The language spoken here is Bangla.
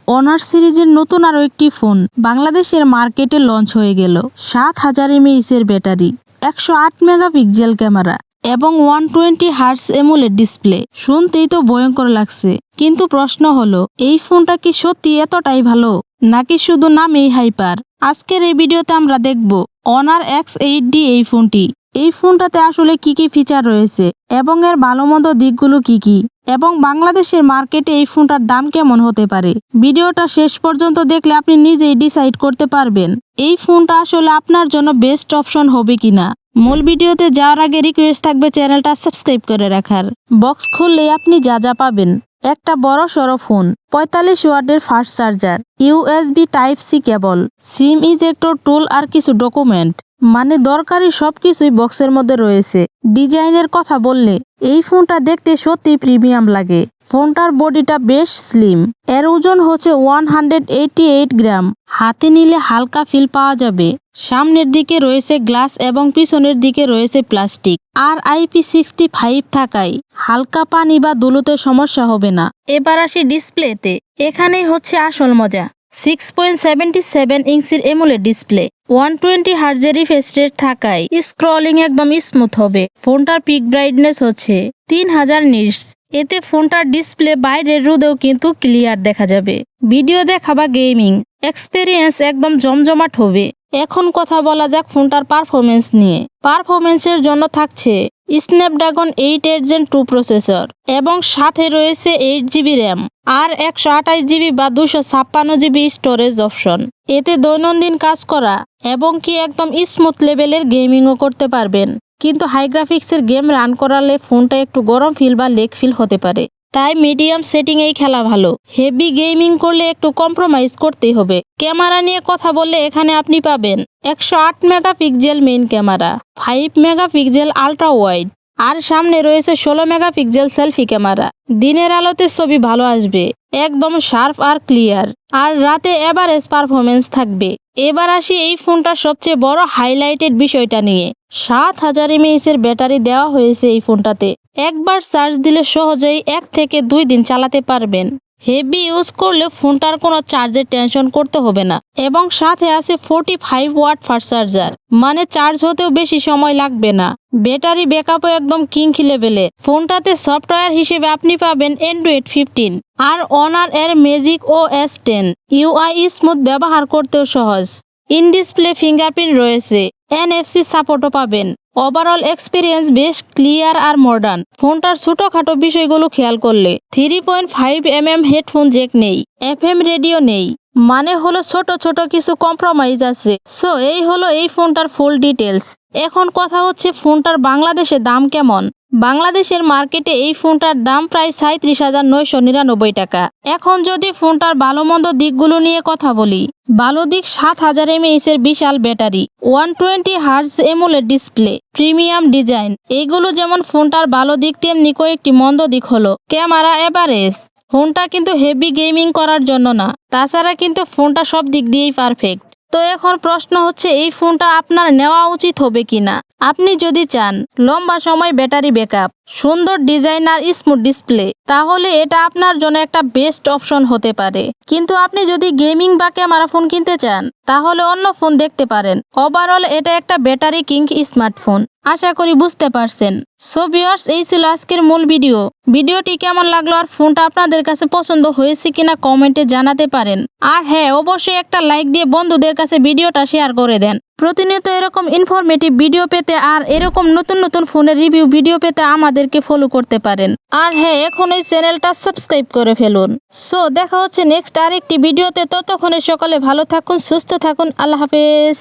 অনার সিরিজের নতুন আরও একটি ফোন বাংলাদেশের মার্কেটে লঞ্চ হয়ে গেল। 7000 mAh এর ব্যাটারি, 108 মেগাপিক্সেল ক্যামেরা এবং 120 হার্টজ অ্যামোলেড ডিসপ্লে। শুনতেই তো ভয়ঙ্কর লাগছে, কিন্তু প্রশ্ন হলো এই ফোনটা কি সত্যি এতটাই ভালো নাকি শুধু নামেই হাইপার? আজকের এই ভিডিওতে আমরা দেখব অনার X8D এই ফোনটি। এই ফোনটাতে আসলে কি কি ফিচার রয়েছে এবং এর ভালো মন্দ দিকগুলো কি কি, এবং বাংলাদেশের মার্কেটে এই ফোনটার দাম কেমন হতে পারে। ভিডিওটা শেষ পর্যন্ত দেখলে আপনি নিজেই ডিসাইড করতে পারবেন এই ফোনটা আসলে আপনার জন্য বেস্ট অপশন হবে কিনা। মূল ভিডিওতে যাওয়ার আগে রিকোয়েস্ট থাকবে চ্যানেলটা সাবস্ক্রাইব করে রাখার। বক্স খুললেই আপনি যা যা পাবেন: একটা বড় সড়ো ফোন, 45 ওয়াটের ফাস্ট চার্জার, USB Type-C কেবল, সিম ইজেক্টর টুল আর কিছু ডকুমেন্ট, মানে দরকারি সবকিছুই বক্সের মধ্যে রয়েছে। ডিজাইনের কথা বললে এই ফোনটা দেখতে সত্যি প্রিমিয়াম লাগে। ফোনটার বডিটা বেশ স্লিম, এর ওজন হচ্ছে 188 গ্রাম। হাতে নিলে হালকা ফিল পাওয়া যাবে। সামনের দিকে রয়েছে গ্লাস এবং পিছনের দিকে রয়েছে প্লাস্টিক আর IP65 থাকায় হালকা পানি বা ধুলোতে সমস্যা হবে না। এবার আসি ডিসপ্লেতে, এখানেই হচ্ছে আসল মজা। 6.77 ইঞ্চির এমোলেড ডিসপ্লে, 120 হার্টজের রিফ্রেশ রেট থাকায় স্ক্রলিং একদম স্মুথ হবে। ফোনটার পিক ব্রাইটনেস হচ্ছে 3000 নিটস। এতে ফোনটার ডিসপ্লে বাইরের রোদেও কিন্তু ক্লিয়ার দেখা যাবে। ভিডিও দেখা বা গেমিং এক্সপিরিয়েন্স একদম জমজমাট হবে। এখন কথা বলা যাক ফোনটার পারফরমেন্স নিয়ে। পারফরমেন্সের জন্য থাকছে স্ন্যাপড্রাগন 8 Gen 2 প্রসেসর এবং সাথে রয়েছে 8GB র্যাম আর 128GB বা 256GB স্টোরেজ অপশন। এতে দৈনন্দিন কাজ করা এবং কি একদম স্মুথ লেভেলের গেমিংও করতে পারবেন। কিন্তু হাই গ্রাফিক্সের গেম রান করালে ফোনটা একটু গরম ফিল বা লেগ ফিল হতে পারে, তাই মিডিয়াম সেটিং এই খেলা ভালো। হেভি গেমিং করলে একটু কম্প্রোমাইজ করতেই হবে। ক্যামেরা নিয়ে কথা বললে এখানে আপনি পাবেন 108 megapixel main camera, 5 megapixel ultra wide আর সামনে রয়েছে 16 মেগাপিক্সেল সেলফি ক্যামেরা। দিনের আলোতে ছবি ভালো আসবে, একদম শার্প আর ক্লিয়ার, আর রাতে এভারেজ পারফরমেন্স থাকবে। এবার আসি এই ফোনটার সবচেয়ে বড় হাইলাইটেড বিষয়টা নিয়ে। 7000 mAh এর ব্যাটারি দেওয়া হয়েছে এই ফোনটাতে। একবার চার্জ দিলে সহজেই 1 থেকে 2 দিন চালাতে পারবেন। হেভি ইউজ করলে ফোনটার কোনো চার্জের টেনশন করতে হবে না। এবং সাথে আছে 45 ওয়াট ফাস্ট চার্জার, মানে চার্জ হতেও বেশি সময় লাগবে না। ব্যাটারি ব্যাকআপও একদম কিং লেভেলে। ফোনটাতে সফটওয়্যার হিসেবে আপনি পাবেন Android 15 আর অনার এর ম্যাজিক OS 10। UI স্মুথ, ব্যবহার করতেও সহজ। ইন ডিসপ্লে ফিঙ্গারপ্রিন্ট রয়েছে, NFC সাপোর্টও পাবেন। ওভারঅল এক্সপিরিয়েন্স বেশ ক্লিয়ার আর মডার্ন। ফোনটার ছোটখাটো বিষয়গুলো খেয়াল করলে 3.5mm হেডফোন জ্যাক নেই, FM রেডিও নেই, মানে হলো ছোট ছোট কিছু কম্প্রোমাইজ আছে। সো এই হলো এই ফোনটার ফুল ডিটেলস। এখন কথা হচ্ছে ফোনটার বাংলাদেশে দাম কেমন। বাংলাদেশের মার্কেটে এই ফোনটার দাম প্রায় 37,999 টাকা। এখন যদি ফোনটার ভালো মন্দ দিকগুলো নিয়ে কথা বলি, ভালো দিক 7000 mAh এর বিশাল battery, 120 hertz AMOLED display, premium design. এইগুলো যেমন ফোনটার ভালো দিক, তেমনি কয়েকটি মন্দ দিক হলো ক্যামেরা এভারেজ। ফোনটা কিন্তু হেভি গেমিং করার জন্য না, তাছাড়া কিন্তু ফোনটা সব দিক দিয়েই পারফেক্ট। তো এখন প্রশ্ন হচ্ছে এই ফোনটা আপনার নেওয়া উচিত হবে কিনা। আপনি যদি চান লম্বা সময় ব্যাটারি ব্যাকআপ, সুন্দর ডিজাইন আর স্মুথ ডিসপ্লে, তাহলে এটা আপনার জন্য একটা বেস্ট অপশন হতে পারে। কিন্তু আপনি যদি গেমিং বা ক্যামেরা ফোন কিনতে চান, তাহলে অন্য ফোন দেখতে পারেন। ওভারঅল এটা একটা ব্যাটারি কিং স্মার্টফোন। আশা করি বুঝতে পারছেন। সো ভিউয়ার্স, এই ছিল আজকের মূল ভিডিও। ভিডিওটি কেমন লাগলো আর ফোনটা আপনাদের কাছে পছন্দ হয়েছে কিনা কমেন্টে জানাতে পারেন। আর হ্যাঁ, অবশ্যই একটা লাইক দিয়ে বন্ধুদের কাছে ভিডিওটা শেয়ার করে দেন। প্রতিনিয়ত এরকম ইনফরমেটিভ ভিডিও পেতে আর এরকম নতুন নতুন ফোনের রিভিউ ভিডিও পেতে আমাদেরকে ফলো করতে পারেন। আর হ্যাঁ, এখন এই চ্যানেলটা সাবস্ক্রাইব করে ফেলুন। সো দেখা হচ্ছে নেক্সট আরেকটি ভিডিওতে। ততক্ষণে সকলে ভালো থাকুন, সুস্থ থাকুন। আল্লাহ হাফেজ।